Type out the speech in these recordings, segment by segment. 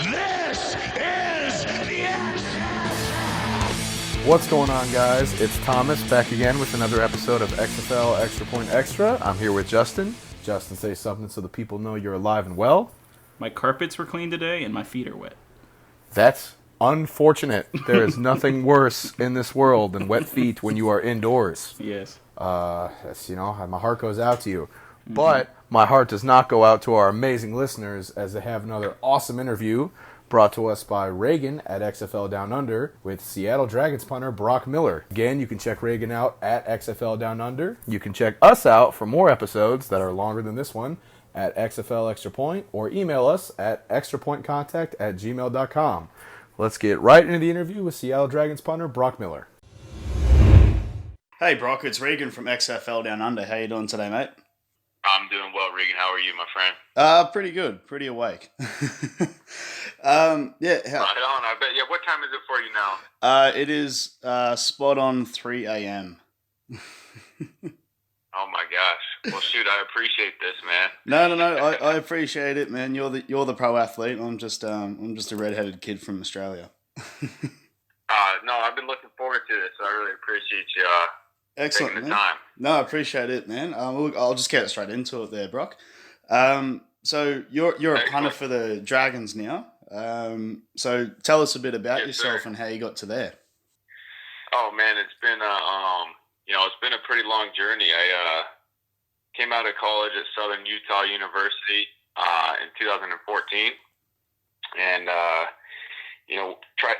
This is the What's going on, guys? It's Thomas back again with another episode of XFL Xtra Point Xtra. I'm here with Justin. Justin, say something so the people know you're alive and well. My carpets were clean today and my feet are wet. That's unfortunate. There is nothing worse in this world than wet feet when you are indoors. Yes. That's, my heart goes out to you. But my heart does not go out to our amazing listeners as they have another awesome interview brought to us by Regan at XFL Down Under with Seattle Dragons punter Brock Miller. Again, you can check Regan out at XFL Down Under. You can check us out for more episodes that are longer than this one at XFL Xtra Point or email us at xtrapointcontact@gmail.com. Let's get right into the interview with Seattle Dragons punter Brock Miller. Hey Brock, it's Regan from XFL Down Under. How you doing today, mate? I'm doing well, Regan. How are you, my friend? Pretty good. Pretty awake. Right on. I bet. Yeah, what time is it for you now? It is spot on 3 a.m. Oh my gosh. Well, shoot, I appreciate this, man. No. I appreciate it, man. You're the pro athlete. I'm just a redheaded kid from Australia. No, I've been looking forward to this. I really appreciate you Excellent, taking the man. time. No, I appreciate it, man. I'll just get straight into it there, Brock. So you're a punter for the Dragons now. So tell us a bit about yourself and how you got to there. Oh man, it's been it's been a pretty long journey. I came out of college at Southern Utah University in 2014, and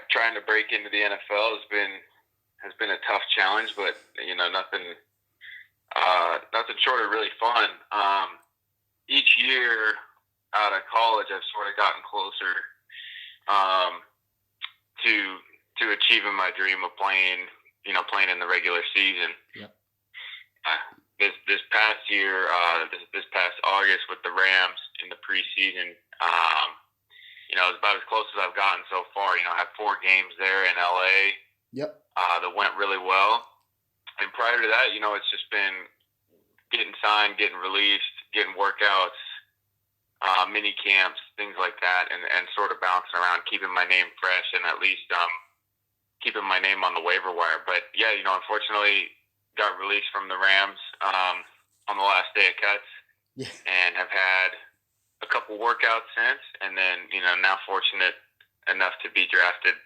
trying to break into the NFL has been a tough challenge, but nothing short of really fun. Each year out of college, I've sort of gotten closer to achieving my dream of playing in the regular season. Yep. This past year, this past August with the Rams in the preseason, it's about as close as I've gotten so far. I had 4 games there in LA. Yep. That went really well. And prior to that, it's just been getting signed, getting released, getting workouts, mini camps, things like that, and sort of bouncing around, keeping my name fresh and at least keeping my name on the waiver wire. But yeah, unfortunately got released from the Rams on the last day of cuts. Yeah. And have had a couple workouts since, and then now fortunate enough to be drafted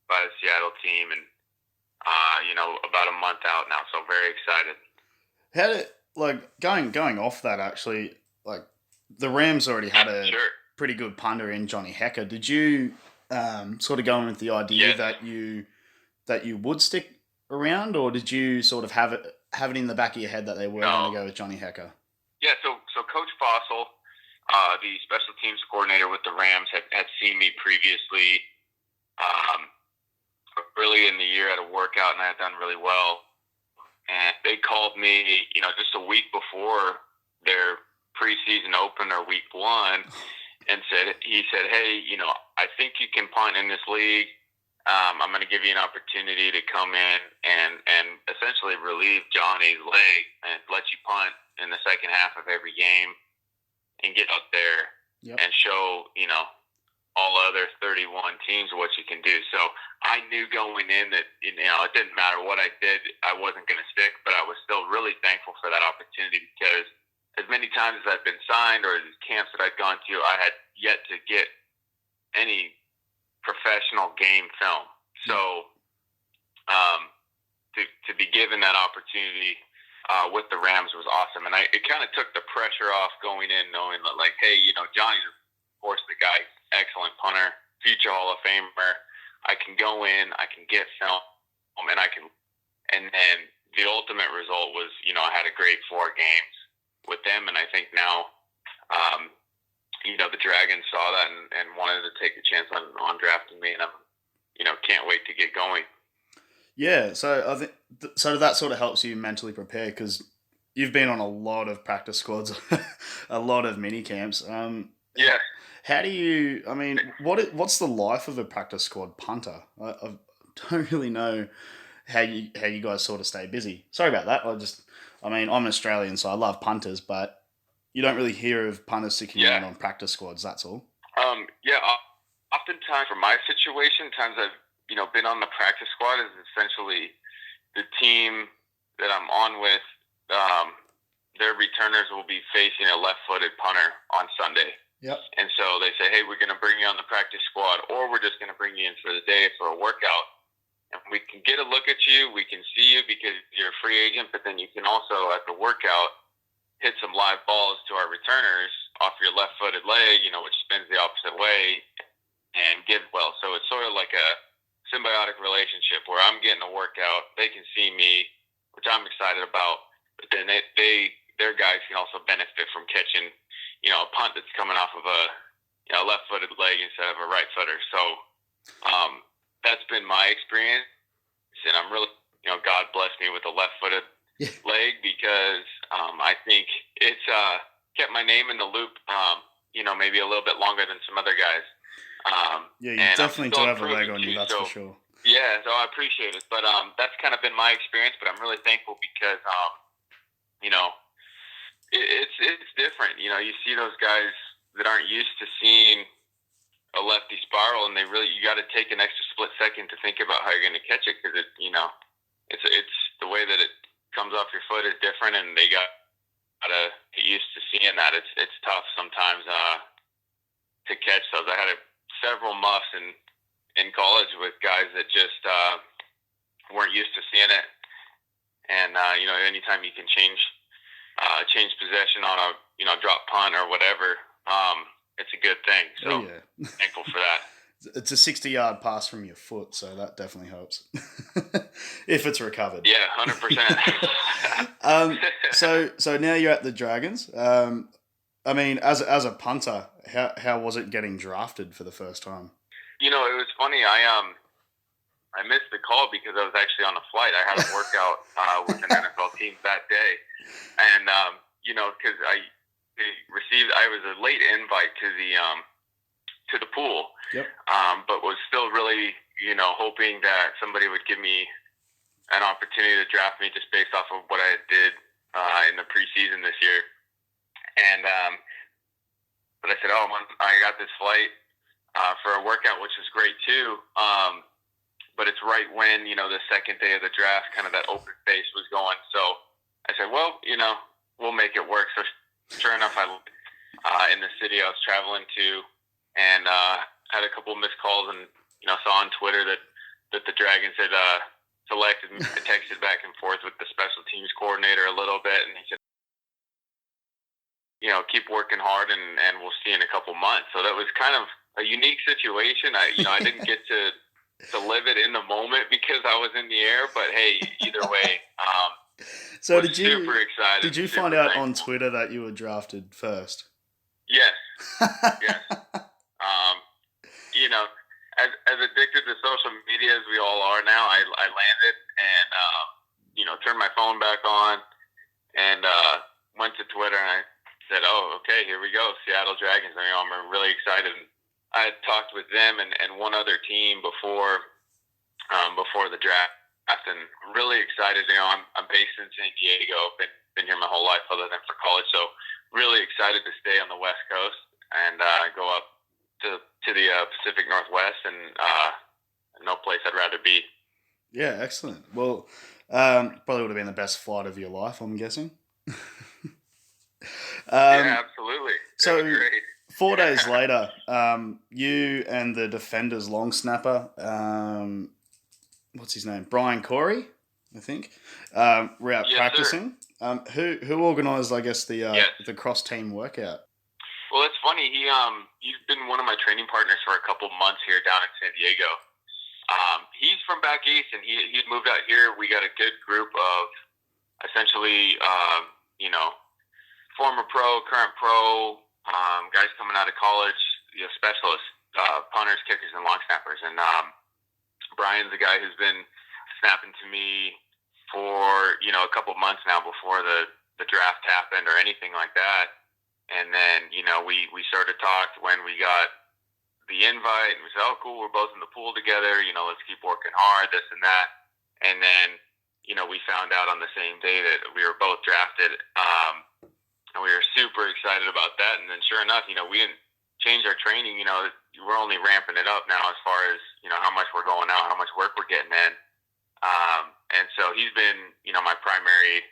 by the Seattle team, and about a month out now, so very excited. How did going off that actually, the Rams already had a pretty good punter in Johnny Hekker. Did you sort of go in with the idea that you would stick around, or did you sort of have it in the back of your head that they were going to go with Johnny Hekker? Yeah, so Coach Fossil, the special teams coordinator with the Rams, had seen me previously early in the year at a workout, and I had done really well. And they called me, just a week before their preseason opener, week 1, and he said, hey, I think you can punt in this league. I'm going to give you an opportunity to come in and essentially relieve Johnny's leg and let you punt in the second half of every game and get out there and show, all other 31 teams what you can do. So I knew going in that, it didn't matter what I did, I wasn't going to stick, but I was still really thankful for that opportunity because as many times as I've been signed or the camps that I'd gone to, I had yet to get any professional game film. So to be given that opportunity with the Rams was awesome. And it kind of took the pressure off going in knowing that, hey, Johnny's, of course, the guy, excellent punter, future Hall of Famer. I can go in, I can get film, and then the ultimate result was, I had a great 4 games with them, and I think now, the Dragons saw that and wanted to take a chance on drafting me, and I'm, can't wait to get going. Yeah, so I think so that sort of helps you mentally prepare because you've been on a lot of practice squads, a lot of mini camps. Yeah. How do you? I mean, what's the life of a practice squad punter? I don't really know how you guys sort of stay busy. Sorry about that. I'm an Australian, so I love punters, but you don't really hear of punters sticking around on practice squads. That's all. oftentimes for my situation, times I've, been on the practice squad is essentially the team that I'm on with, their returners will be facing a left-footed punter on Sunday. Yep. And so they say, hey, we're going to bring you on the practice squad, or we're just going to bring you in for the day for a workout. And we can get a look at you, we can see you because you're a free agent, but then you can also, at the workout, hit some live balls to our returners off your left-footed leg, which spins the opposite way, and give well. So it's sort of like a symbiotic relationship where I'm getting a workout, they can see me, which I'm excited about, but then their guys can also benefit from catching, a punt that's coming off of a left-footed leg instead of a right footer. So that's been my experience, and I'm really, God bless me with a left-footed leg because I think it's kept my name in the loop, maybe a little bit longer than some other guys. You definitely do have a leg on you, that's for sure. Yeah, so I appreciate it. But that's kind of been my experience, but I'm really thankful because, it's different. You see those guys that aren't used to seeing a lefty spiral, and you got to take an extra split second to think about how you're going to catch it because it's the way that it comes off your foot is different, and they got to get used to seeing that. It's tough sometimes to catch those. I had several muffs in college with guys that just weren't used to seeing it, and anytime you can change possession on a drop punt or whatever, it's a good thing. So thankful for that. It's a 60-yard pass from your foot, so that definitely helps if it's recovered. Yeah, 100%. So now you're at the Dragons. As a punter, how was it getting drafted for the first time? It was funny. I missed the call because I was actually on a flight. I had a workout with an NFL team that day, and because I was a late invite to the pool. Yep. But was still really, hoping that somebody would give me an opportunity to draft me just based off of what I did in the preseason this year. And but I said, I got this flight for a workout, which is great too. But it's right when, the second day of the draft, kind of that open space was going. So I said, well, we'll make it work. So sure enough, I in the city I was traveling to, and had a couple of missed calls, and saw on Twitter that the Dragons had selected me. I texted back and forth with the special teams coordinator a little bit, and he said, keep working hard, and we'll see in a couple months. So that was kind of a unique situation. I didn't get to live it in the moment because I was in the air, but hey, either way, so super excited. Did you find out on Twitter that you were drafted first? Yes. Yes. As addicted to social media as we all are now, I landed and, turned my phone back on and went to Twitter, and I said, oh, okay, here we go, Seattle Dragons. I'm really excited. I had talked with them and one other team before the draft, and really excited. I'm based in San Diego, been here my whole life other than for college, so really excited to stay on the West Coast and go up to the Pacific Northwest, and no place I'd rather be. Yeah, excellent. Well, probably would have been the best flight of your life, I'm guessing. Yeah, absolutely. So great. 4 days later, you and the Defenders long snapper, what's his name? Brian Corey, I think, were out practicing. Who organised, I guess, the cross team workout? Well, it's funny. He's been one of my training partners for a couple months here down in San Diego. He's from back east, and he'd moved out here. We got a good group of essentially, former pro, current pro, guys coming out of college, specialists, punters, kickers, and long snappers. And Brian's the guy who's been snapping to me for a couple months now before the draft happened or anything like that. And then we sort of talked when we got the invite, and we said, oh, cool, we're both in the pool together. Let's keep working hard, this and that. And then we found out on the same day that we were both drafted. And we were super excited about that. And then sure enough, we didn't change our training. we're only ramping it up now as far as, how much we're going out, how much work we're getting in. And so he's been, my primary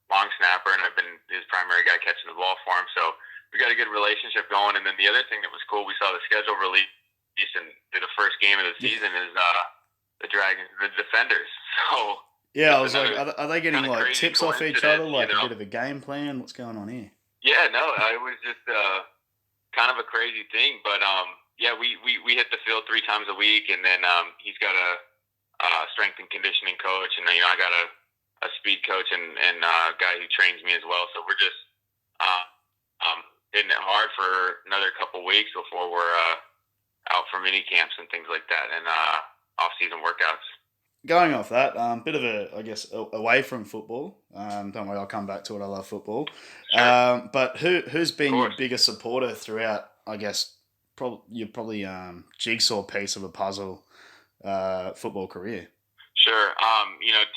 long snapper, and I've been his primary guy catching the ball for him. So we got a good relationship going. And then the other thing that was cool, we saw the schedule release, and the first game of the season is the Dragons and the Defenders. So yeah, I was like, are they getting like tips off each other, like a bit of a game plan? What's going on here? Yeah, no, it was just kind of a crazy thing, but yeah, we hit the field 3 times a week, and then he's got a strength and conditioning coach, and I got a speed coach and a guy who trains me as well. So we're just hitting it hard for another couple weeks before we're out for mini camps and things like that, and off-season workouts. Going off that, bit of a, I guess, away from football. Don't worry, I'll come back to it. I love football. Sure. But who's been your biggest supporter throughout, I guess, you're probably jigsaw piece of a puzzle football career? Sure.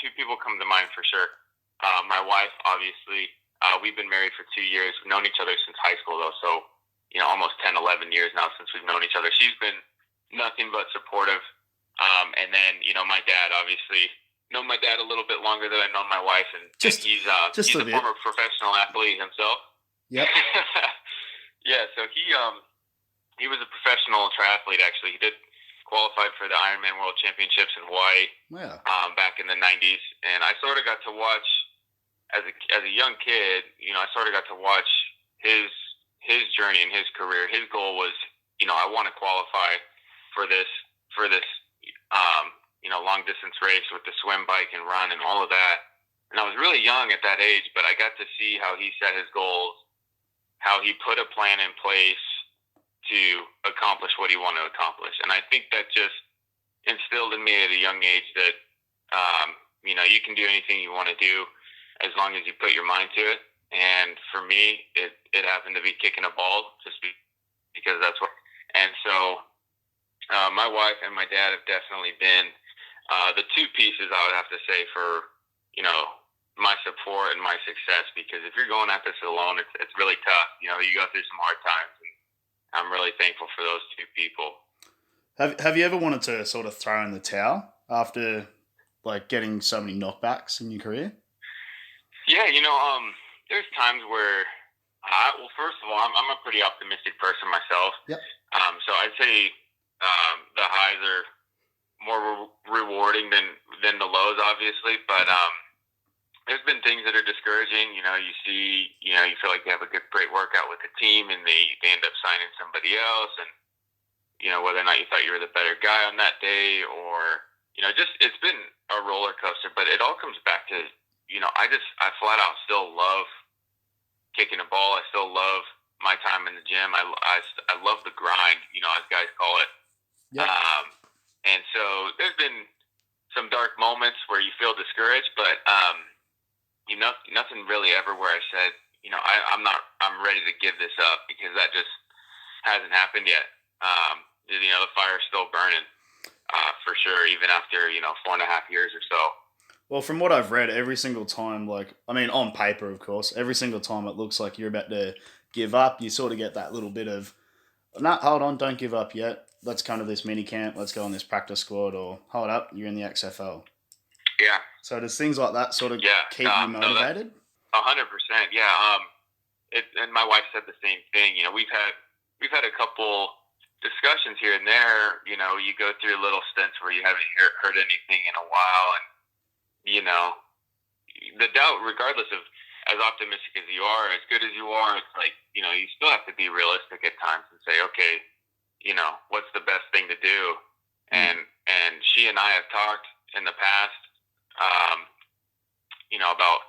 2 people come to mind for sure. My wife, obviously. We've been married for 2 years. We've known each other since high school, though. So, almost 10, 11 years now since we've known each other. She's been nothing but supportive. And then, my dad, obviously, known my dad a little bit longer than I've known my wife, and he's a former professional athlete himself. Yep. Yeah, so he was a professional triathlete, actually. He did qualified for the Ironman World Championships in Hawaii back in the 90s, and I sort of got to watch, as a young kid, I sort of got to watch his journey and his career. His goal was, I want to qualify for this long distance race with the swim, bike, and run and all of that. And I was really young at that age, but I got to see how he set his goals, how he put a plan in place to accomplish what he wanted to accomplish. And I think that just instilled in me at a young age that, you can do anything you want to do as long as you put your mind to it. And for me, it happened to be kicking a ball because that's what. And so my wife and my dad have definitely been the 2 pieces I would have to say for, my support and my success, because if you're going at this alone, it's really tough. You go through some hard times, and I'm really thankful for those 2 people. Have you ever wanted to sort of throw in the towel after like getting so many knockbacks in your career? Yeah, there's times where, first of all, I'm a pretty optimistic person myself. Yep. So I'd say the highs are more rewarding than the lows, obviously. But there's been things that are discouraging. You see, you feel like you have a great workout with the team, and they end up signing somebody else, and whether or not you thought you were the better guy on that day, or just it's been a roller coaster. But it all comes back to I flat out still love kicking a ball. I still love my time in the gym. I love the grind, as guys call it. Yep. And so there's been some dark moments where you feel discouraged, but nothing really ever where I said, I'm ready to give this up, because that just hasn't happened yet. The fire's still burning, for sure, even after 4.5 years or so. Well, from what I've read, every single time, on paper, of course, every single time it looks like you're about to give up, you sort of get that little bit of, no, hold on, don't give up yet. Let's come to this mini camp. Let's go on this practice squad, or hold up, you're in the XFL. Yeah. So does things like that sort of keep you motivated? 100%, yeah. And my wife said the same thing. We've had a couple discussions here and there. You go through little stints where you haven't heard anything in a while, and the doubt, regardless of as optimistic as you are, as good as you are, it's like, you still have to be realistic at times and say, okay, what's the best thing to do? And she and I have talked in the past, about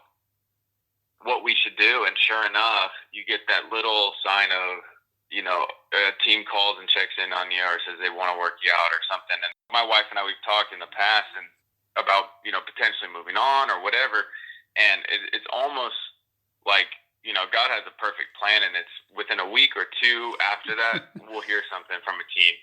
what we should do. And sure enough, you get that little sign of, a team calls and checks in on you, or says they want to work you out or something. And my wife and I, we've talked in the past and about, potentially moving on or whatever. And it's almost like, God has a perfect plan, and it's within a week or 2 after that, we'll hear something from a team,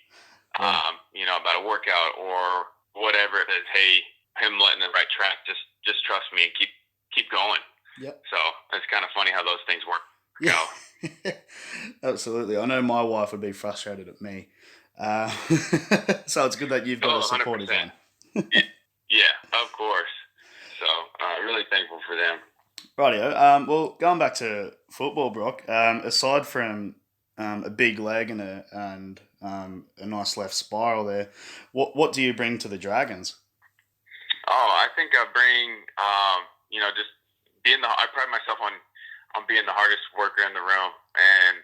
about a workout or whatever it is. Hey, him letting the right track, just trust me and keep going. Yep. So it's kind of funny how those things work. Yeah. Absolutely. I know my wife would be frustrated at me. Uh, so it's good that you've got a supportive one. Yeah, of course. So really thankful for them. Rightio. Well, going back to football, Brock. Aside from a big leg and a nice left spiral there, what do you bring to the Dragons? Oh, I think I bring, just I pride myself on being the hardest worker in the room, and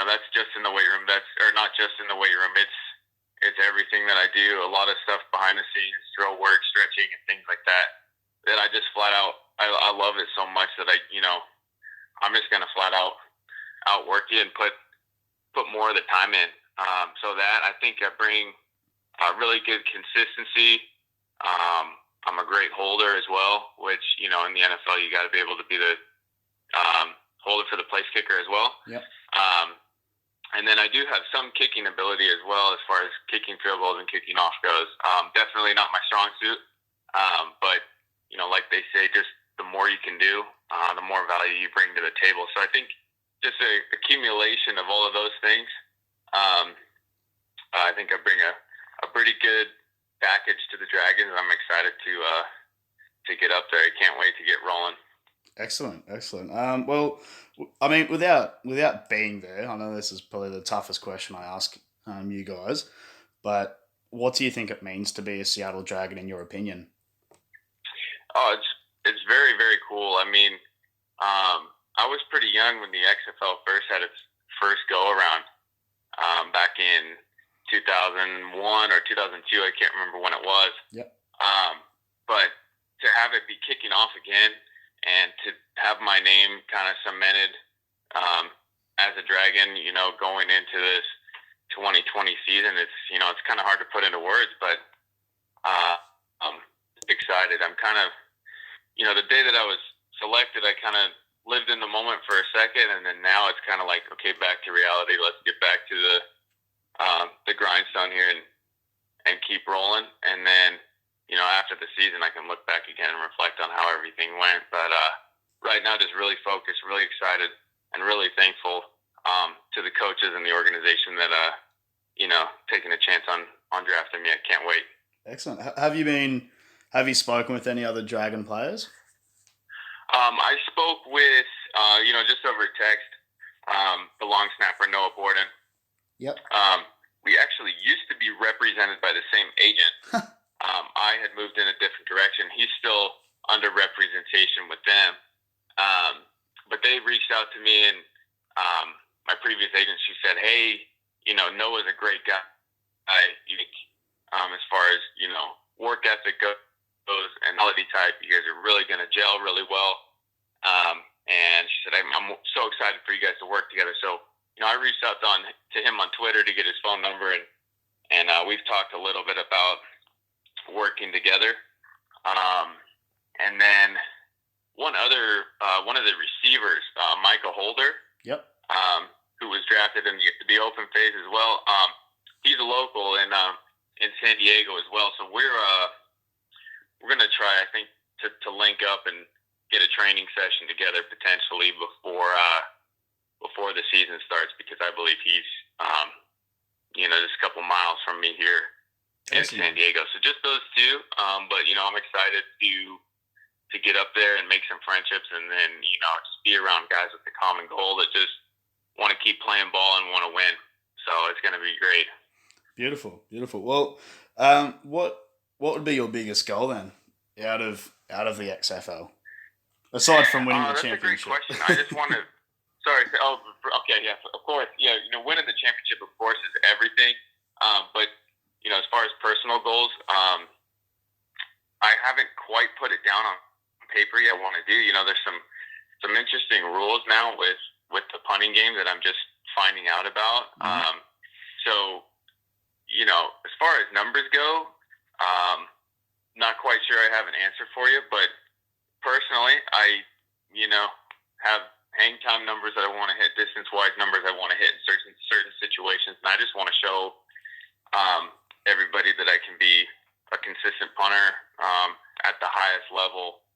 that's just in the weight room. Or not just in the weight room. It's everything that I do. A lot of stuff behind the scenes, drill work, stretching, and things like that. That I just flat out, I love it so much that I'm just gonna flat out outwork you and put more of the time in. So that I think I bring really good consistency. I'm a great holder as well, which in the NFL you got to be able to be the holder for the place kicker as well. Yep. And then I do have some kicking ability as well, as far as kicking field goals and kicking off goes. Definitely not my strong suit, but like they say, just the more you can do, the more value you bring to the table. So I think just a accumulation of all of those things. I think I bring a pretty good package to the Dragons. I'm excited to get up there. I can't wait to get rolling. Excellent. Well, I mean, without being there, I know this is probably the toughest question I ask you guys, but what do you think it means to be a Seattle Dragon, in your opinion? Oh, it's very, very cool. I mean, I was pretty young when the XFL first had its first go around back in 2001 or 2002. I can't remember when it was. Yep. But to have it be kicking off again and to have my name kind of cemented as a Dragon, going into this 2020 season, it's kind of hard to put into words, but I'm excited. I'm kind of, the day that I was selected, I kind of lived in the moment for a second, and then now it's kind of like, okay, back to reality. Let's get back to the grindstone here and keep rolling. And then, after the season, I can look back again and reflect on how everything went. But right now, just really focused, really excited, and really thankful to the coaches and the organization that, taking a chance on drafting me. I can't wait. Excellent. Have you spoken with any other Dragon players? I spoke with, just over text, the long snapper, Noah Borden. Yep. We actually used to be represented by the same agent. I had moved in a different direction. He's still under representation with them. But they reached out to me, and my previous agent, she said, hey, Noah's a great guy. As far as, work ethic goes and quality type, you guys are really going to gel really well. And she said, I'm so excited for you guys to work together. So, I reached out to him on Twitter to get his phone number, and we've talked a little bit about working together. And then one of the receivers, Michael Holder, yep, who was drafted in the open phase as well. He's a local in San Diego as well. So we're going to try, I think, to link up and get a training session together potentially before the season starts, because I believe he's just a couple miles from me here in San Diego. So just those two. But I'm excited to get up there and make some friendships, and then just be around guys with the common goal that just want to keep playing ball and want to win. So it's going to be great. Beautiful. Well, what would be your biggest goal then out of the XFL, aside from winning the championship? That's a great question. I just want to. Sorry. Oh, okay. Yeah. Of course. Yeah. Winning the championship, of course, is everything. But as far as personal goals, I haven't quite put it down on paper yet. I want to do. There's some interesting rules now with the punting game that I'm just finding out about. Mm-hmm. So, as far as numbers go, not quite sure I have an answer for you, but personally, I, have hang time numbers that I want to hit, distance-wise numbers I want to hit in certain situations, and I just want to show everybody that I can be a consistent punter at the highest level.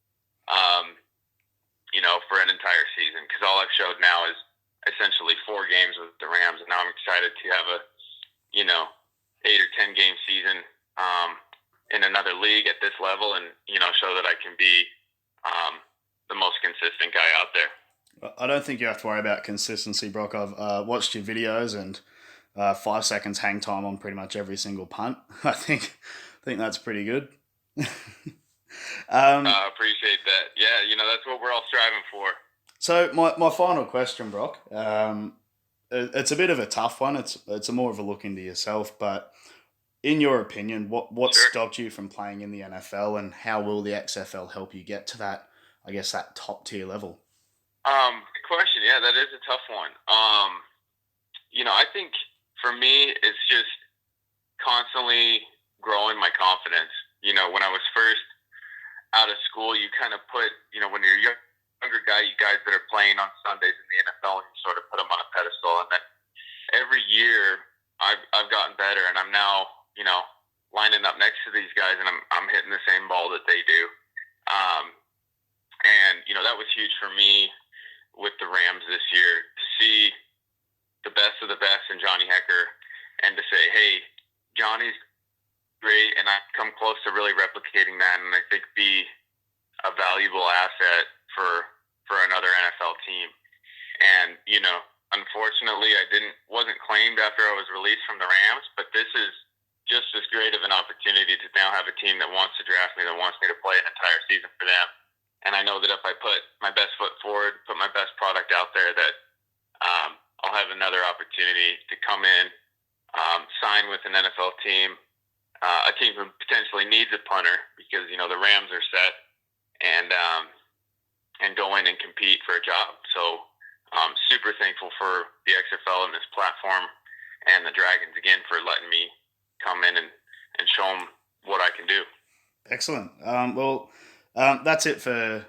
for an entire season, because all I've showed now is essentially 4 games with the Rams, and now I'm excited to have a 8 or 10 game season in another league at this level, and show that I can be the most consistent guy out there. I don't think you have to worry about consistency, Brock. I've watched your videos, and 5 seconds hang time on pretty much every single punt. I think that's pretty good. I appreciate that. Yeah, that's what we're all striving for. So my final question, Brock. It's a bit of a tough one. It's a more of a look into yourself, but in your opinion, what Sure. stopped you from playing in the NFL, and how will the XFL help you get to that top tier level? Good question. Yeah, that is a tough one. I think for me, it's just constantly growing my confidence. When I was first out of school, you kind of put, when you're a younger guy, you guys that are playing on Sundays in the NFL, and you sort of put them on a pedestal. And then every year, I've gotten better, and I'm now, lining up next to these guys, and I'm hitting the same ball that they do. And that was huge for me with the Rams this year, to see the best of the best in Johnny Hecker, and to say, hey, Johnny's great, and I've come close to really replicating that, and I think be a valuable asset for another NFL team. And unfortunately, wasn't claimed after I was released from the Rams, but this is just as great of an opportunity to now have a team that wants to draft me, that wants me to play an entire season for them. And I know that if I put my best foot forward, put my best product out there, that I'll have another opportunity to come in, sign with an NFL team, a team who potentially needs a punter, because the Rams are set, and go in and compete for a job. So I'm super thankful for the XFL and this platform, and the Dragons again for letting me come in and show them what I can do. Excellent. That's it for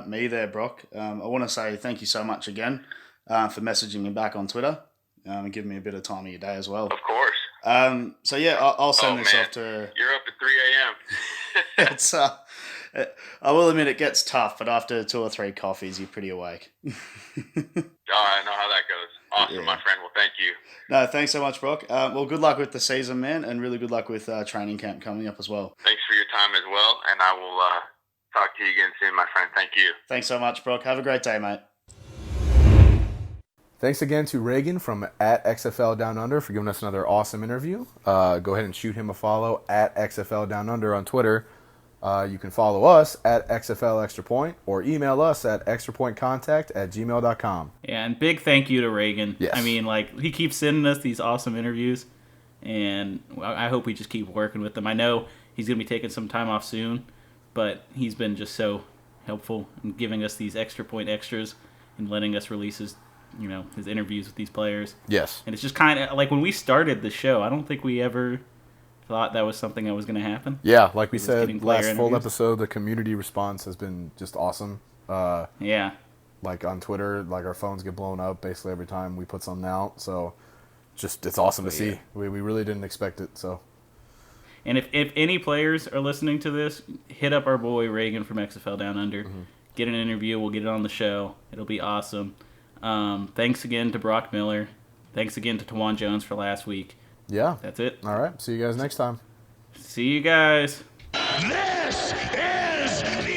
me there, Brock. I want to say thank you so much again for messaging me back on Twitter and giving me a bit of time of your day as well. Of course. So yeah, I'll send this off to... You're up at 3 a.m. It's I will admit it gets tough, but after 2 or 3 coffees, you're pretty awake. Oh, I know how that goes. Awesome, Yeah. my friend. Well, thank you. No, thanks so much, Brock. Well, good luck with the season, man, and really good luck with training camp coming up as well. Thanks for your time as well, and I will talk to you again soon, my friend. Thank you. Thanks so much, Brock. Have a great day, mate. Thanks again to Regan from at XFL Down Under for giving us another awesome interview. Go ahead and shoot him a follow at XFL Down Under on Twitter. You can follow us at XFL Xtra Point, or email us at extrapointcontact@gmail.com. Yeah, and big thank you to Regan. Yes. I mean, he keeps sending us these awesome interviews, and I hope we just keep working with them. I know he's going to be taking some time off soon, but he's been just so helpful in giving us these Xtra Point Xtras and letting us release his interviews with these players. Yes. And it's just kind of like when we started the show, I don't think we ever thought that was something that was going to happen. Yeah, like we said getting player last full interviews. episode, the community response has been just awesome. Yeah. Like on Twitter, like our phones get blown up basically every time we put something out. So it's awesome to see. We really didn't expect it. So. And if any players are listening to this, hit up our boy Regan from XFL Down Under. Mm-hmm. Get an interview. We'll get it on the show. It'll be awesome. Thanks again to Brock Miller. Thanks again to Tawan Jones for last week. Yeah. That's it. All right. See you guys next time. See you guys. This is the